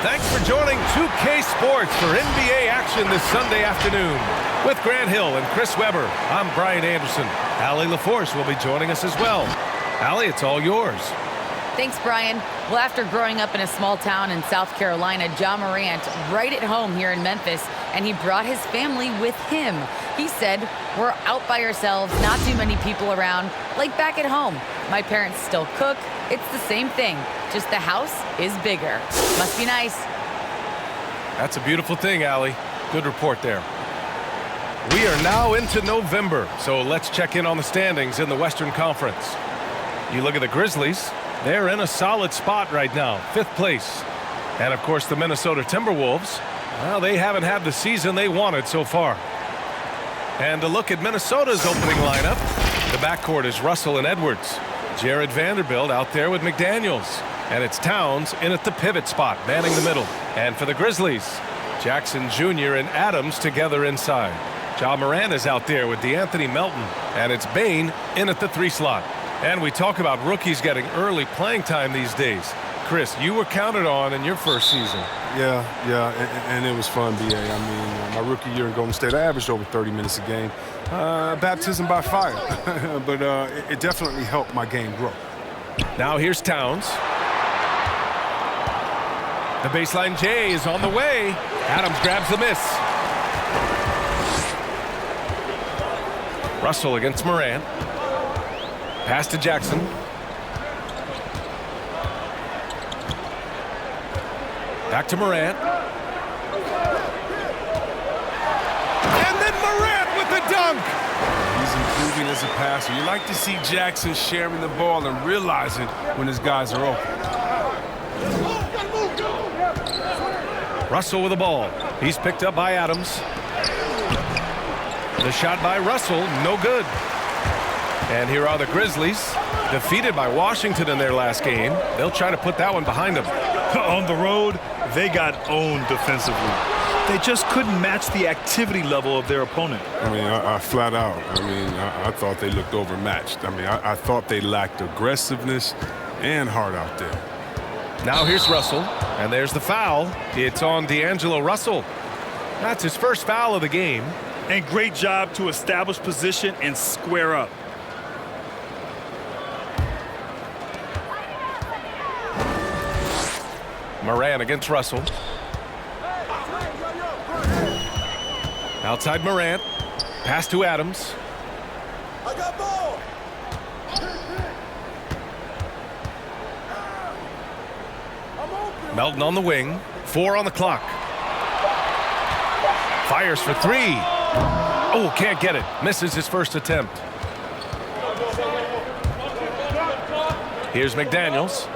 Thanks for joining 2K Sports for NBA action this Sunday afternoon. With Grant Hill and Chris Webber, I'm Brian Anderson. Allie LaForce will be joining us as well. Allie, it's all yours. Thanks, Brian. Well, after growing up in a small town in South Carolina, Ja Morant right at home here in Memphis, and he brought his family with him. He said, "We're out by ourselves, not too many people around, like back at home. My parents still cook. It's the same thing, just the house is bigger. Must be nice." That's a beautiful thing, Allie. Good report there. We are now into November, so let's check in on the standings in the Western Conference. You look at the Grizzlies. They're in a solid spot right now, 5th place. And, of course, the Minnesota Timberwolves, well, they haven't had the season they wanted so far. And to look at Minnesota's opening lineup, the backcourt is Russell and Edwards. Jared Vanderbilt out there with McDaniels. And it's Towns in at the pivot spot, manning the middle. And for the Grizzlies, Jackson Jr. and Adams together inside. Ja Morant is out there with DeAnthony Melton. And it's Bane in at the 3 slot. And we talk about rookies getting early playing time these days. Chris, you were counted on in your first season. Yeah, and it was fun, B.A. I mean, my rookie year in Golden State, I averaged over 30 minutes a game. Baptism by fire, but it definitely helped my game grow. Now here's Towns. The baseline J is on the way. Adams grabs the miss. Russell against Morant. Pass to Jackson. Back to Morant. And then Morant with the dunk. He's improving as a passer. You like to see Jackson sharing the ball and realizing when his guys are open. Russell with the ball. He's picked up by Adams. The shot by Russell, no good. And here are the Grizzlies, defeated by Washington in their last game. They'll try to put that one behind them. On the road, they got owned defensively. They just couldn't match the activity level of their opponent. I mean, I flat out. I thought they looked overmatched. I thought they lacked aggressiveness and heart out there. Now here's Russell, and there's the foul. It's on D'Angelo Russell. That's his first foul of the game. And great job to establish position and square up. Morant against Russell. Outside Morant. Pass to Adams. I got ball. Melton on the wing. 4 on the clock. Fires for 3. Oh, can't get it. Misses his first attempt. Here's McDaniels.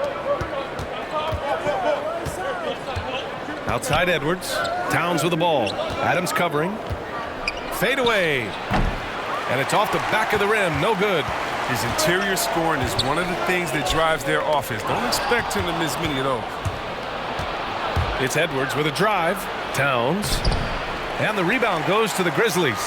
Outside Edwards. Towns with the ball. Adams covering. Fade away. And it's off the back of the rim. No good. His interior scoring is one of the things that drives their offense. Don't expect him to miss many of those. It's Edwards with a drive. Towns. And the rebound goes to the Grizzlies.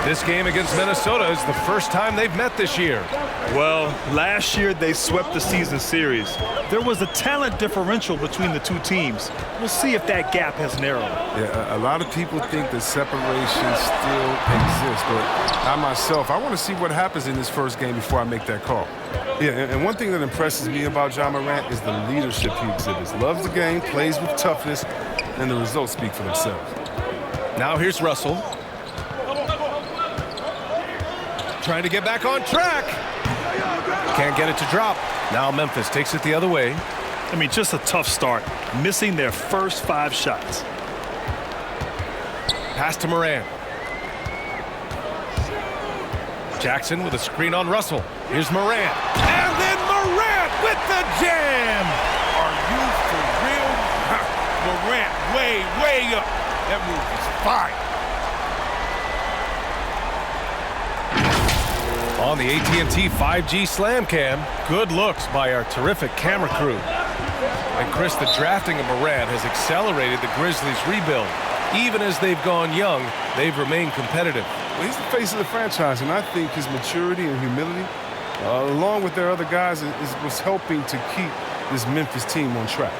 This game against Minnesota is the first time they've met this year. Well, last year they swept the season series. There was a talent differential between the two teams. We'll see if that gap has narrowed. Yeah, a lot of people think that separation still exists, but I myself, I want to see what happens in this first game before I make that call. Yeah, and one thing that impresses me about Ja Morant is the leadership he exhibits. Loves the game, plays with toughness, and the results speak for themselves. Now here's Russell. Trying to get back on track. Can't get it to drop. Now Memphis takes it the other way. I mean, just a tough start. Missing their first 5 shots. Pass to Morant. Jackson with a screen on Russell. Here's Morant. And then Morant with the jam. Are you for real? Morant way up. That move is fire. On the AT&T 5G Slam Cam, good looks by our terrific camera crew. And Chris, the drafting of Morant has accelerated the Grizzlies' rebuild. Even as they've gone young, they've remained competitive. Well, he's the face of the franchise, and I think his maturity and humility, along with their other guys, was helping to keep this Memphis team on track.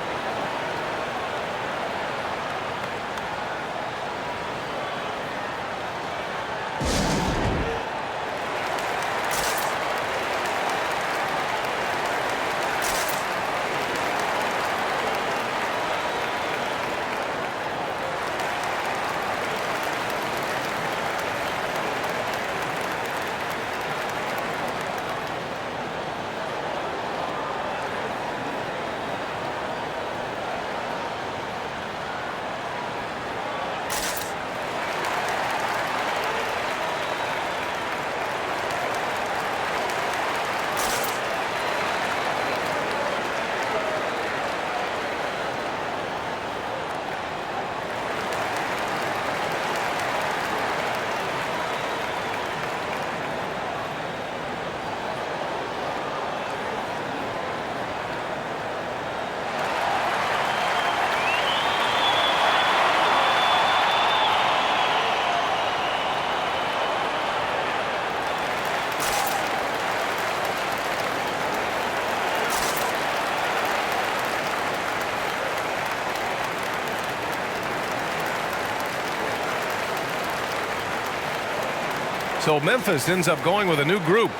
So Memphis ends up going with a new group.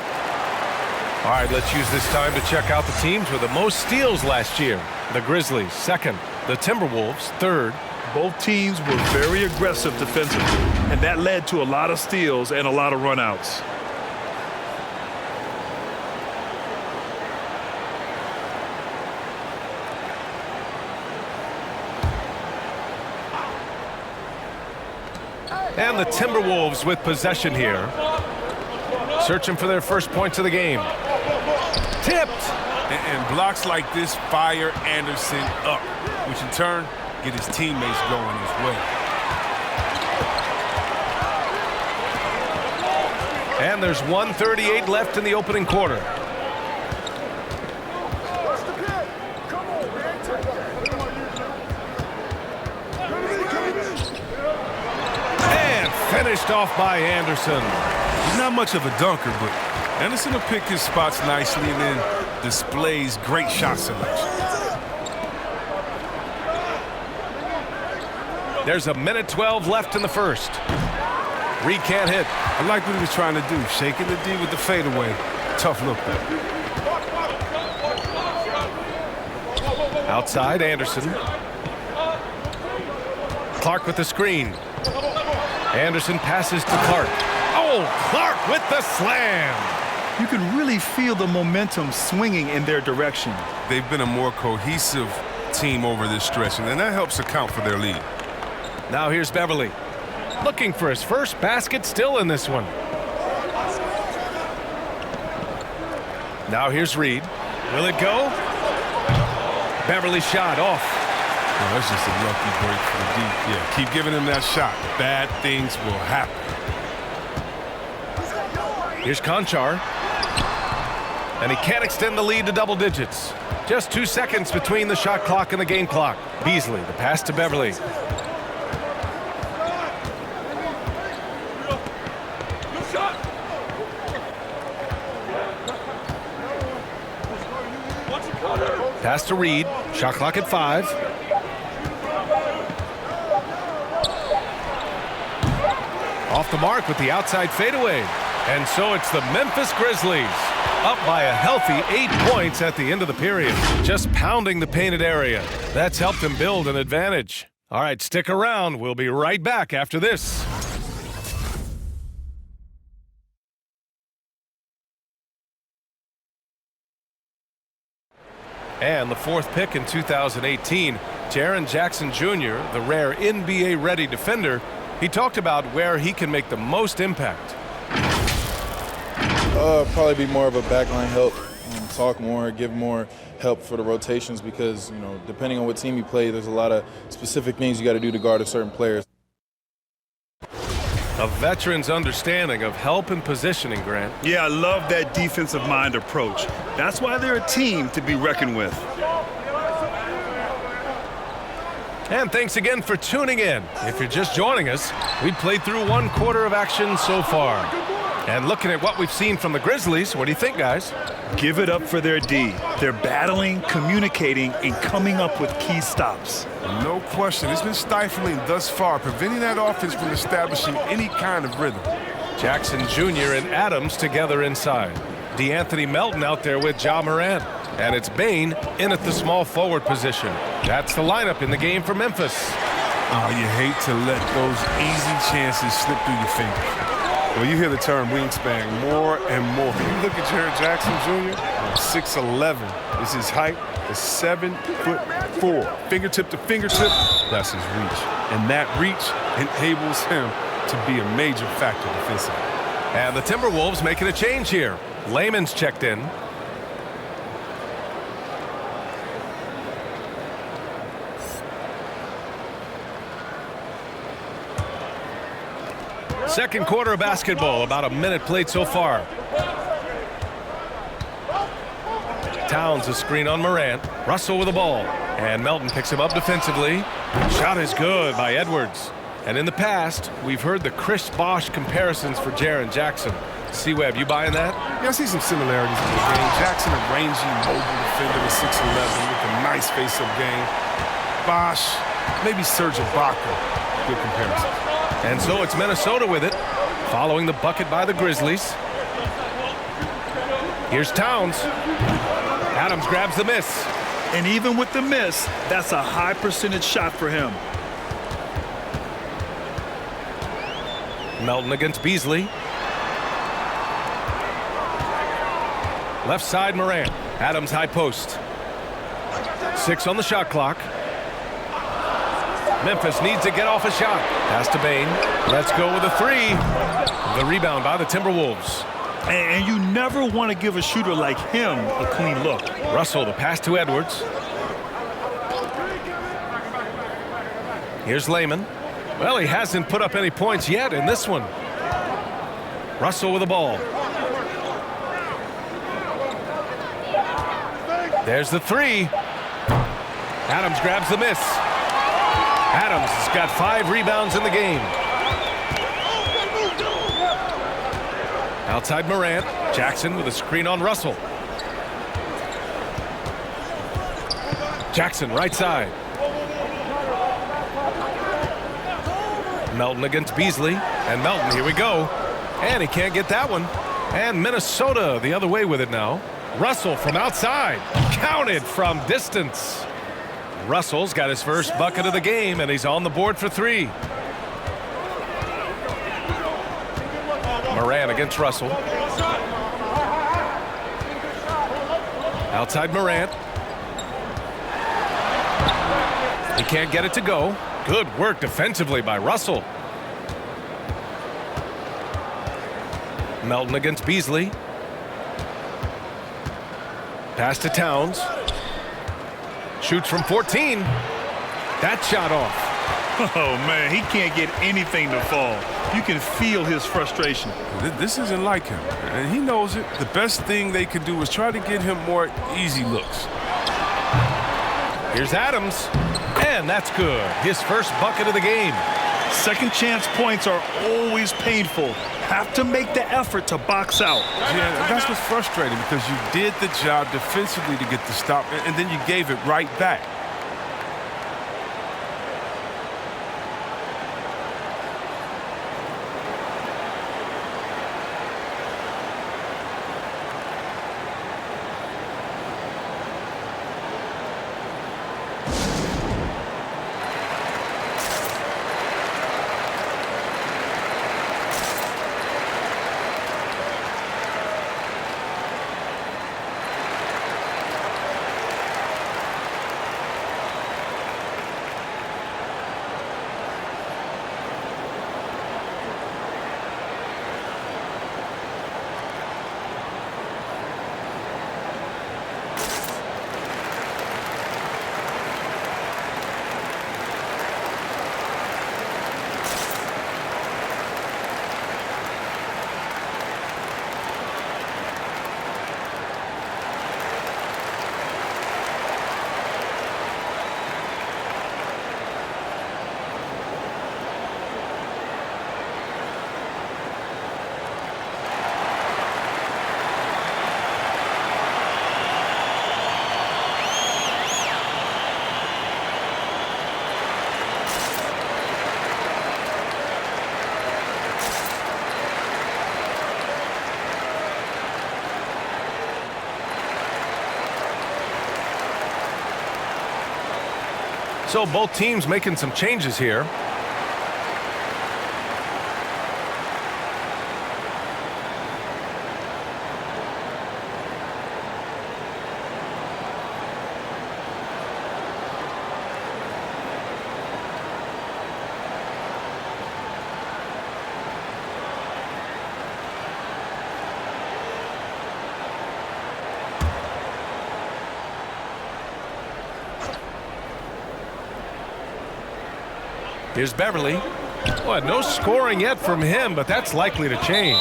All right, let's use this time to check out the teams with the most steals last year. The Grizzlies, second. The Timberwolves, third. Both teams were very aggressive defensively, and that led to a lot of steals and a lot of runouts. And the Timberwolves with possession here. Searching for their first points of the game. Tipped. And blocks like this fire Anderson up, which in turn get his teammates going as well. And there's 1:38 left in the opening quarter. And finished off by Anderson. He's not much of a dunker, but Anderson will pick his spots nicely and then displays great shot selection. There's a minute 12 left in the first. Reed can't hit. I like what he was trying to do, shaking the D with the fadeaway. Tough look there. Outside, Anderson. Clark with the screen. Anderson passes to Clark. Oh, Clark with the slam. You can really feel the momentum swinging in their direction. They've been a more cohesive team over this stretch, and that helps account for their lead. Now here's Beverly. Looking for his first basket, still in this one. Now here's Reed. Will it go? Beverly shot off. Oh, that's just a lucky break for the deep. Yeah, keep giving him that shot. Bad things will happen. Here's Conchar. And he can't extend the lead to double digits. Just 2 seconds between the shot clock and the game clock. Beasley, the pass to Beverly. Pass to Reed. Shot clock at 5. Off the mark with the outside fadeaway. And so it's the Memphis Grizzlies, up by a healthy 8 points at the end of the period. Just pounding the painted area. That's helped them build an advantage. All right, stick around. We'll be right back after this. And the fourth pick in 2018, Taryn Jackson Jr., the rare NBA-ready defender, he talked about where he can make the most impact. Probably be more of a backline help, talk more, give more help for the rotations because, you know, depending on what team you play, there's a lot of specific things you got to do to guard a certain player. A veteran's understanding of help and positioning, Grant. Yeah, I love that defensive mind approach. That's why they're a team to be reckoned with. And thanks again for tuning in. If you're just joining us, we played through 1 quarter of action so far. And looking at what we've seen from the Grizzlies, what do you think, guys? Give it up for their D. They're battling, communicating, and coming up with key stops. No question. It's been stifling thus far, preventing that offense from establishing any kind of rhythm. Jackson Jr. and Adams together inside. DeAnthony Melton out there with Ja Morant. And it's Bane in at the small forward position. That's the lineup in the game for Memphis. Oh, you hate to let those easy chances slip through your fingers. Well, you hear the term wingspan more and more. You look at Taryn Jackson Jr., 6'11" is his height, is 7'4". Fingertip to fingertip, that's his reach. And that reach enables him to be a major factor defensively. And the Timberwolves making a change here. Layman's checked in. Second quarter of basketball, about a minute played so far. Towns a screen on Morant. Russell with the ball. And Melton picks him up defensively. Shot is good by Edwards. And in the past, we've heard the Chris Bosh comparisons for Jaren Jackson. C-Web, you buying that? Yeah, I see some similarities in the game. Jackson, a rangy, mobile defender with 6'11", with a nice face-up game. Bosh, maybe Serge Ibaka. Good comparison. And so it's Minnesota with it. Following the bucket by the Grizzlies. Here's Towns. Adams grabs the miss. And even with the miss, that's a high percentage shot for him. Melton against Beasley. Left side Morant. Adams high post. 6 on the shot clock. Memphis needs to get off a shot. Pass to Bain. Let's go with a 3. The rebound by the Timberwolves. And you never want to give a shooter like him a clean look. Russell, the pass to Edwards. Here's Layman. Well, he hasn't put up any points yet in this one. Russell with the ball. There's the 3. Adams grabs the miss. Adams has got 5 rebounds in the game. Outside Morant. Jackson with a screen on Russell. Jackson right side. Melton against Beasley. And Melton, here we go. And he can't get that one. And Minnesota the other way with it now. Russell from outside. Counted from distance. Russell's got his first bucket of the game, and he's on the board for 3. Morant against Russell. Outside Morant. He can't get it to go. Good work defensively by Russell. Melton against Beasley. Pass to Towns. Shoots from 14. That shot off. Oh, man, he can't get anything to fall. You can feel his frustration. This isn't like him, and he knows it. The best thing they can do is try to get him more easy looks. Here's Adams. And that's good. His first bucket of the game. Second chance points are always painful. Have to make the effort to box out. Yeah, that's what's frustrating because you did the job defensively to get the stop, and then you gave it right back. So both teams making some changes here. Here's Beverly. Boy, no scoring yet from him, but that's likely to change.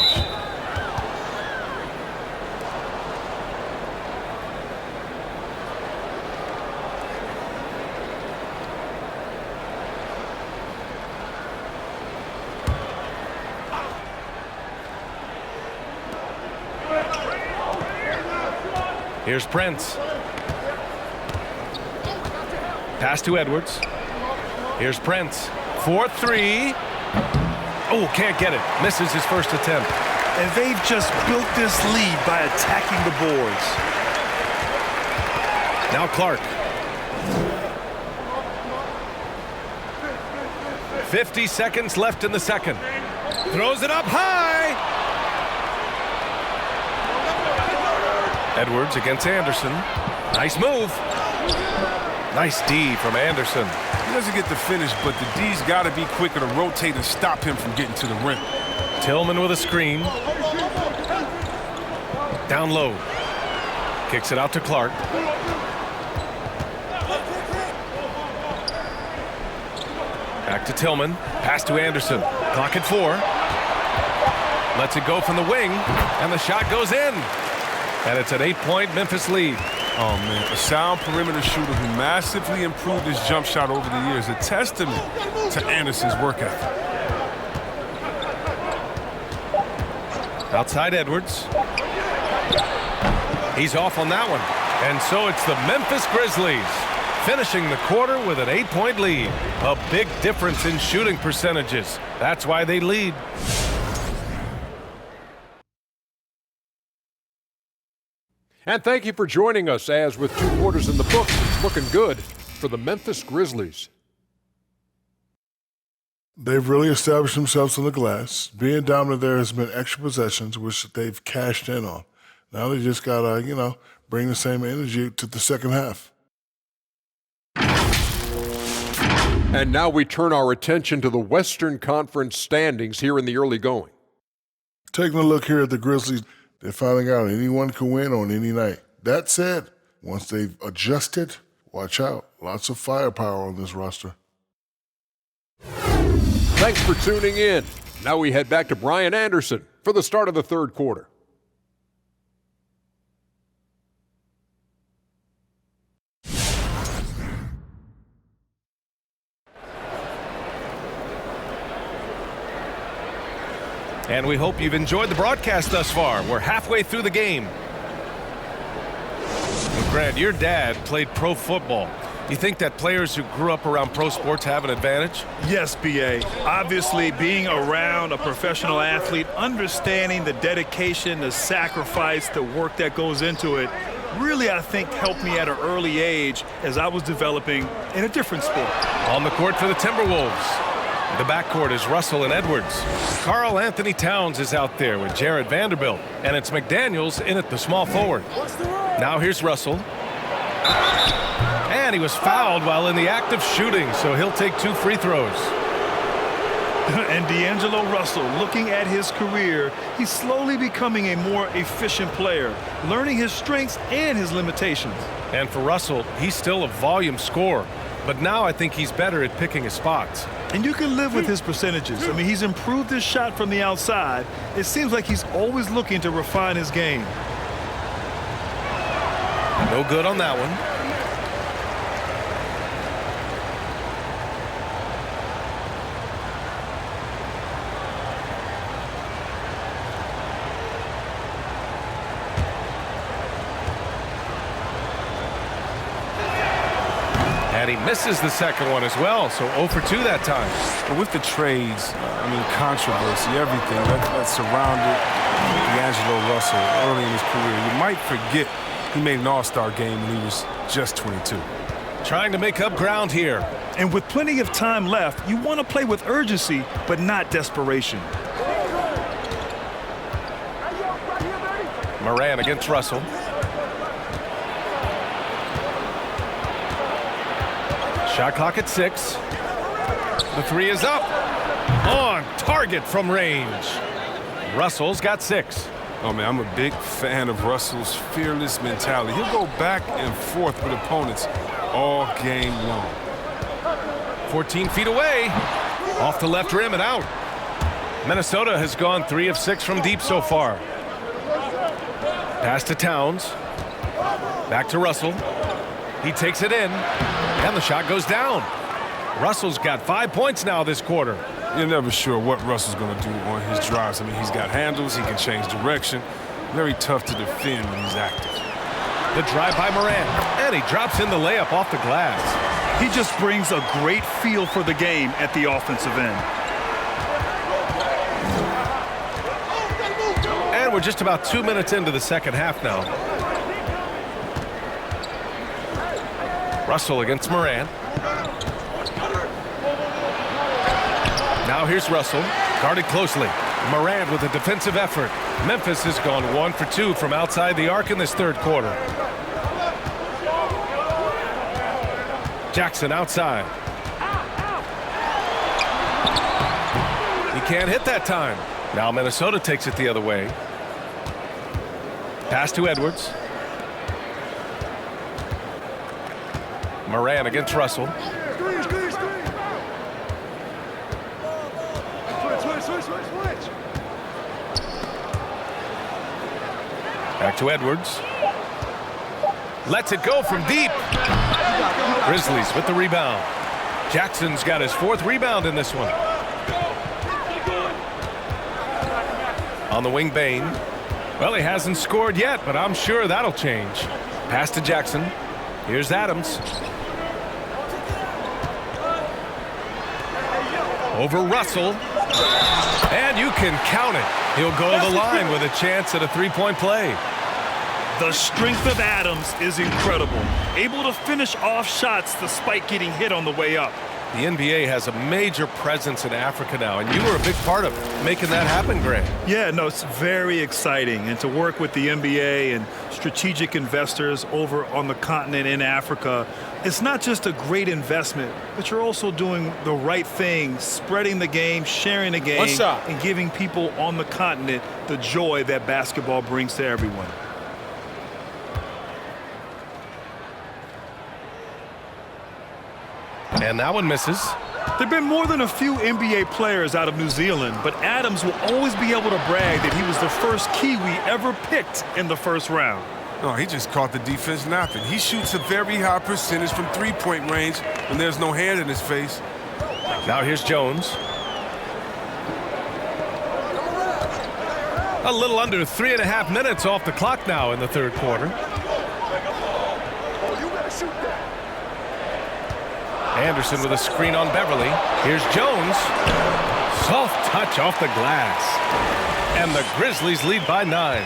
Here's Prince. Pass to Edwards. Here's Prince. 4-3. Oh, can't get it. Misses his first attempt. And they've just built this lead by attacking the boards. Now Clark. 50 seconds left in the second. Throws it up high. Edwards against Anderson. Nice move. Nice D from Anderson. He doesn't get the finish, but the D's got to be quicker to rotate and stop him from getting to the rim. Tillman with a screen. Down low. Kicks it out to Clark. Back to Tillman. Pass to Anderson. Clock at 4. Lets it go from the wing, and the shot goes in. And it's an 8-point Memphis lead. Oh, man, a sound perimeter shooter who massively improved his jump shot over the years. A testament to Anderson's work ethic. Outside Edwards. He's off on that one. And so it's the Memphis Grizzlies finishing the quarter with an 8-point lead. A big difference in shooting percentages. That's why they lead. And thank you for joining us as with 2 quarters in the books, it's looking good for the Memphis Grizzlies. They've really established themselves on the glass. Being dominant there has been extra possessions, which they've cashed in on. Now they just got to, bring the same energy to the second half. And now we turn our attention to the Western Conference standings here in the early going. Taking a look here at the Grizzlies, they're finding out anyone can win on any night. That said, once they've adjusted, watch out. Lots of firepower on this roster. Thanks for tuning in. Now we head back to Brian Anderson for the start of the third quarter. And we hope you've enjoyed the broadcast thus far. We're halfway through the game. Well, Grant, your dad played pro football. You think that players who grew up around pro sports have an advantage? Yes, B.A. Obviously, being around a professional athlete, understanding the dedication, the sacrifice, the work that goes into it, really, I think, helped me at an early age as I was developing in a different sport. On the court for the Timberwolves. The backcourt is Russell and Edwards. Karl Anthony Towns is out there with Jared Vanderbilt. And it's McDaniels in at the small forward. Now here's Russell. And he was fouled while in the act of shooting, so he'll take 2 free throws. And D'Angelo Russell, looking at his career, he's slowly becoming a more efficient player, learning his strengths and his limitations. And for Russell, he's still a volume scorer. But now I think he's better at picking his spots. And you can live with his percentages. I mean, he's improved his shot from the outside. It seems like he's always looking to refine his game. No good on that one. And he misses the second one as well, so 0 for 2 that time. But with the trades, controversy, everything that surrounded D'Angelo Russell early in his career, you might forget he made an all-star game when he was just 22. Trying to make up ground here. And with plenty of time left, you want to play with urgency, but not desperation. Moran against Russell. Shot clock at 6. The 3 is up. On target from range. Russell's got 6. Oh, man, I'm a big fan of Russell's fearless mentality. He'll go back and forth with opponents all game long. 14 feet away. Off the left rim and out. Minnesota has gone 3 of 6 from deep so far. Pass to Towns. Back to Russell. He takes it in. And the shot goes down. Russell's got 5 points now this quarter. You're never sure what Russell's going to do on his drives. I mean, he's got handles. He can change direction. Very tough to defend when he's active. The drive by Moran. And he drops in the layup off the glass. He just brings a great feel for the game at the offensive end. we're just about 2 minutes into the second half now. Russell against Morant. Now here's Russell, guarded closely. Morant with a defensive effort. Memphis has gone 1 for 2 from outside the arc in this third quarter. Jackson outside. He can't hit that time. Now Minnesota takes it the other way. Pass to Edwards. Morant against Russell. Back to Edwards. Lets it go from deep. Grizzlies with the rebound. Jackson's got his 4th rebound in this one. On the wing, Bane. Well, he hasn't scored yet, but I'm sure that'll change. Pass to Jackson. Here's Adams. Over Russell. And you can count it. He'll go to the line with a chance at a 3-point play. The strength of Adams is incredible. Able to finish off shots despite getting hit on the way up. The NBA has a major presence in Africa now, and you were a big part of making that happen, Grant. Yeah, no, it's very exciting. And to work with the NBA and strategic investors over on the continent in Africa, it's not just a great investment, but you're also doing the right thing, spreading the game, sharing the game, and giving people on the continent the joy that basketball brings to everyone. And that one misses. There have been more than a few NBA players out of New Zealand, but Adams will always be able to brag that he was the first Kiwi ever picked in the first round. No, he just caught the defense napping. He shoots a very high percentage from 3-point range when there's no hand in his face. Now here's Jones. A little under 3.5 minutes off the clock now in the third quarter. Anderson with a screen on Beverly. Here's Jones. Soft touch off the glass. And the Grizzlies lead by 9.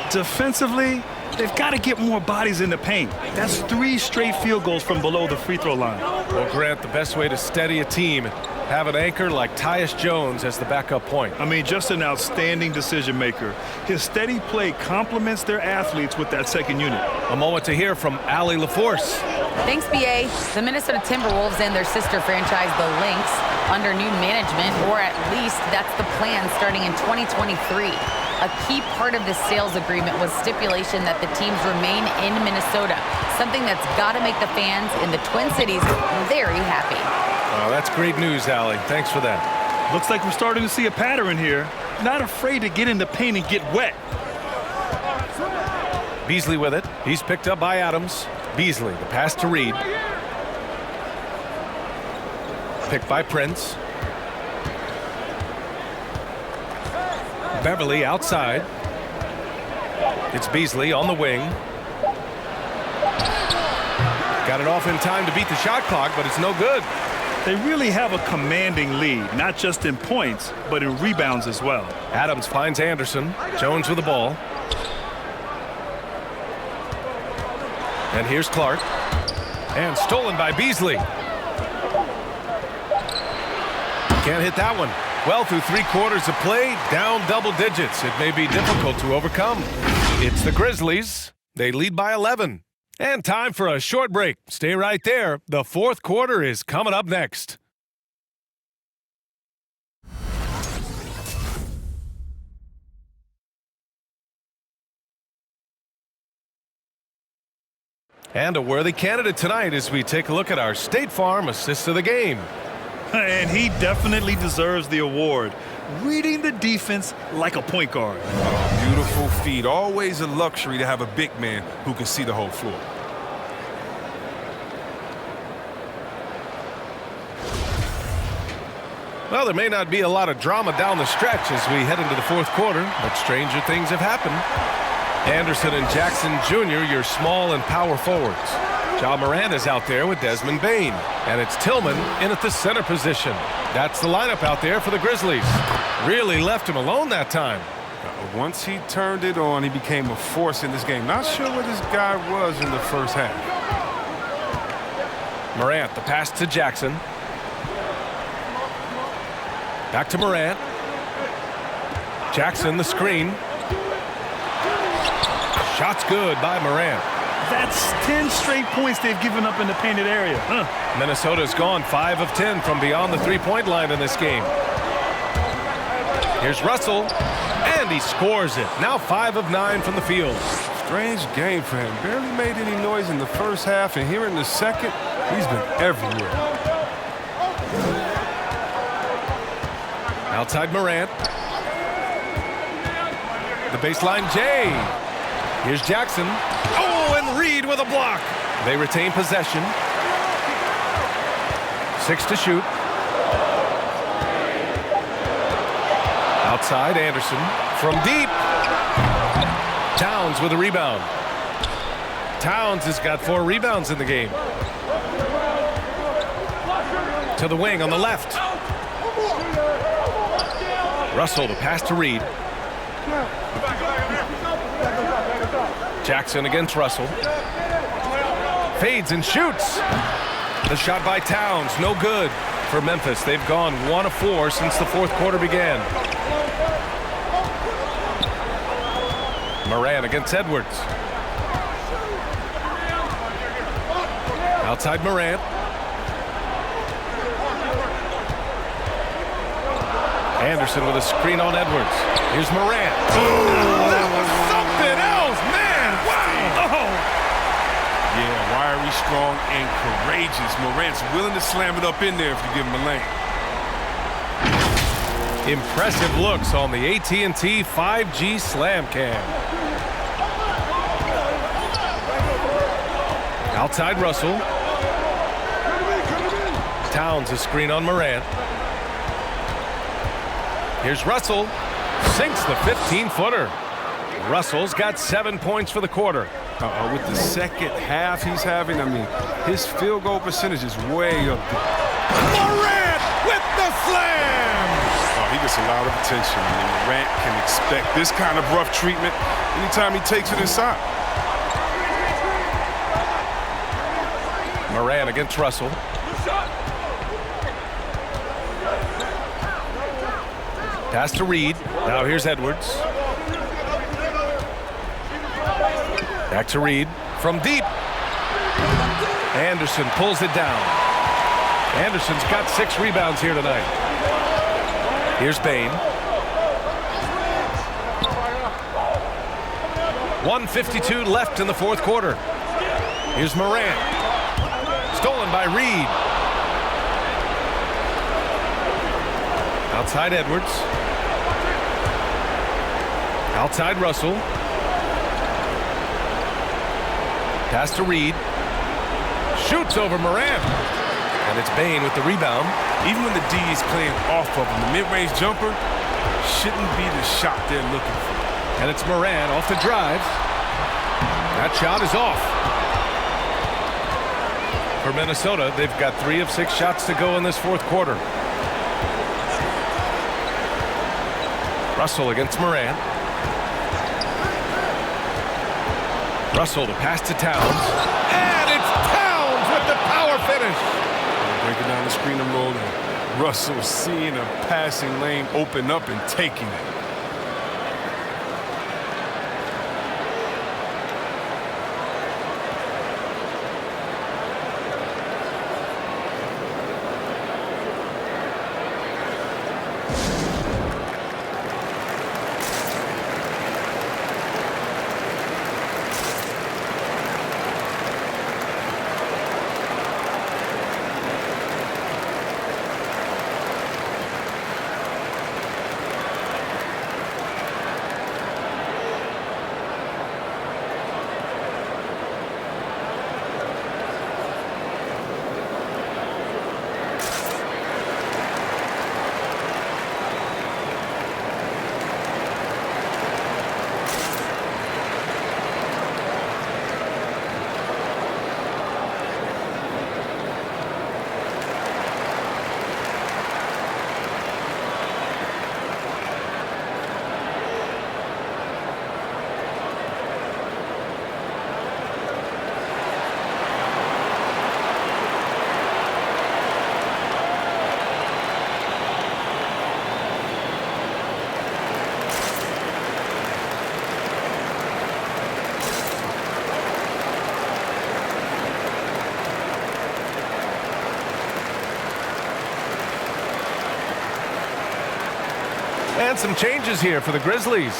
Defensively, they've got to get more bodies in the paint. That's 3 straight field goals from below the free throw line. Well, Grant, the best way to steady a team, have an anchor like Tyus Jones as the backup point. I mean, just an outstanding decision maker. His steady play complements their athletes with that second unit. A moment to hear from Allie LaForce. Thanks, BA. The Minnesota Timberwolves and their sister franchise, the Lynx, under new management, or at least that's the plan starting in 2023. A key part of the sales agreement was stipulation that the teams remain in Minnesota, something that's got to make the fans in the Twin Cities very happy. Oh, that's great news, Allie. Thanks for that. Looks like we're starting to see a pattern here. Not afraid to get in the paint and get wet. Beasley with it. He's picked up by Adams. Beasley, the pass to Reed. Picked by Prince. Beverly outside. It's Beasley on the wing. Got it off in time to beat the shot clock, but it's no good. They really have a commanding lead, not just in points, but in rebounds as well. Adams finds Anderson. Jones with the ball. And here's Clark. And stolen by Beasley. Can't hit that one. Well, through 3 quarters of play, down double digits. It may be difficult to overcome. It's the Grizzlies. They lead by 11. And time for a short break. Stay right there. The fourth quarter is coming up next. And a worthy candidate tonight as we take a look at our State Farm Assist of the Game. And he definitely deserves the award. Reading the defense like a point guard. Beautiful feed. Always a luxury to have a big man who can see the whole floor. Well, there may not be a lot of drama down the stretch as we head into the fourth quarter, but stranger things have happened. Anderson and Jackson Jr., your small and power forwards. Ja Morant is out there with Desmond Bane. And it's Tillman in at the center position. That's the lineup out there for the Grizzlies. Really left him alone that time. Once he turned it on, he became a force in this game. Not sure where this guy was in the first half. Morant, the pass to Jackson. Back to Morant. Jackson, the screen. Shot's good by Morant. That's 10 straight points they've given up in the painted area. Minnesota's gone 5 of 10 from beyond the three-point line in this game. Here's Russell, and he scores it. Now 5 of 9 from the field. Strange game for him. Barely made any noise in the first half, and here in the second, he's been everywhere. Outside Morant. The baseline Jay. Here's Jackson. Oh, and Reed with a block. They retain possession. 6 to shoot. Outside Anderson from deep. Towns with a rebound. Towns has got 4 rebounds in the game. To the wing on the left. Russell, the pass to Reed. Jackson against Russell. Fades and shoots. The shot by Towns, no good for Memphis. They've gone 1 of 4 since the fourth quarter began. Morant against Edwards. Outside Morant. Anderson with a screen on Edwards. Here's Morant. Oh, that was something else, man. Wow. Oh. Yeah, wiry, strong, and courageous. Morant's willing to slam it up in there if you give him a lane. Impressive looks on the AT&T 5G Slam Cam. Outside Russell. Towns a screen on Morant. Here's Russell. Sinks the 15-footer. Russell's got 7 points for the quarter. With the second half he's having, I mean, his field goal percentage is way up there. Morant with the slam! Oh, he gets a lot of attention. I mean, Morant can expect this kind of rough treatment anytime he takes it inside. Morant against Russell. Pass to Reed. Now here's Edwards. Back to Reed from deep. Anderson pulls it down. Anderson's got 6 rebounds here tonight. Here's Bain. 1:52 left in the fourth quarter. Here's Morant. Stolen by Reed. Outside Edwards. Outside Russell. Pass to Reed. Shoots over Morant. And it's Bain with the rebound. Even when the D is playing off of him, the mid-range jumper shouldn't be the shot they're looking for. And it's Morant off the drive. That shot is off. For Minnesota, they've got 3 of 6 shots to go in this fourth quarter. Russell against Morant. Russell to pass to Towns. And it's Towns with the power finish. Breaking down the screen and roll. Russell seeing a passing lane open up and taking it. And some changes here for the Grizzlies.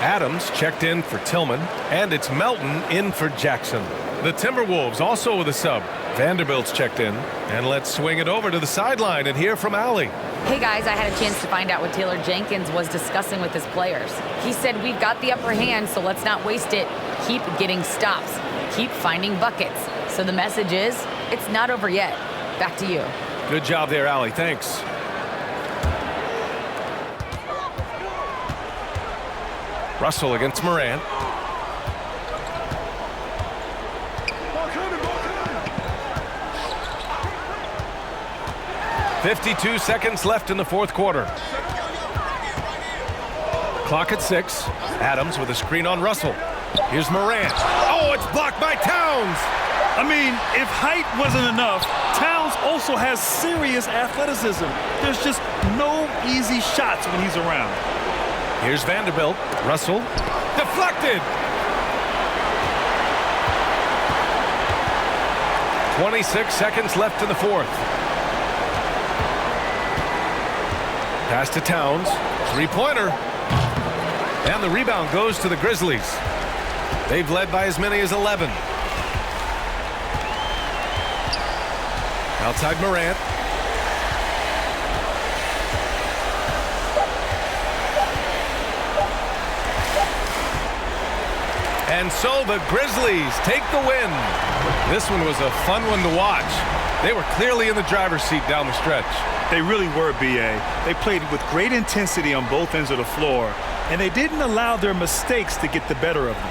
Adams checked in for Tillman, and it's Melton in for Jackson. The Timberwolves also with a sub. Vanderbilt's checked in. And let's swing it over to the sideline and hear from Allie. Hey guys, I had a chance to find out what Taylor Jenkins was discussing with his players. He said, we've got the upper hand, so let's not waste it. Keep getting stops. Keep finding buckets. So the message is, it's not over yet. Back to you. Good job there, Allie. Thanks. Russell against Morant. "52 seconds left in the fourth quarter. Clock at 6. Adams with a screen on Russell. Here's Morant. Oh, it's blocked by Towns. I mean, if height wasn't enough, Towns also has serious athleticism. There's just no easy shots when he's around. Here's Vanderbilt. Russell. Deflected. 26 seconds left in the fourth. Pass to Towns. Three-pointer. And the rebound goes to the Grizzlies. They've led by as many as 11. Outside Morant. And so the Grizzlies take the win. This one was a fun one to watch. They were clearly in the driver's seat down the stretch. They really were, B.A. They played with great intensity on both ends of the floor, and they didn't allow their mistakes to get the better of them.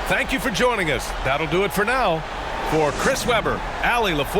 Thank you for joining us. That'll do it for now. For Chris Webber, Allie LaFour.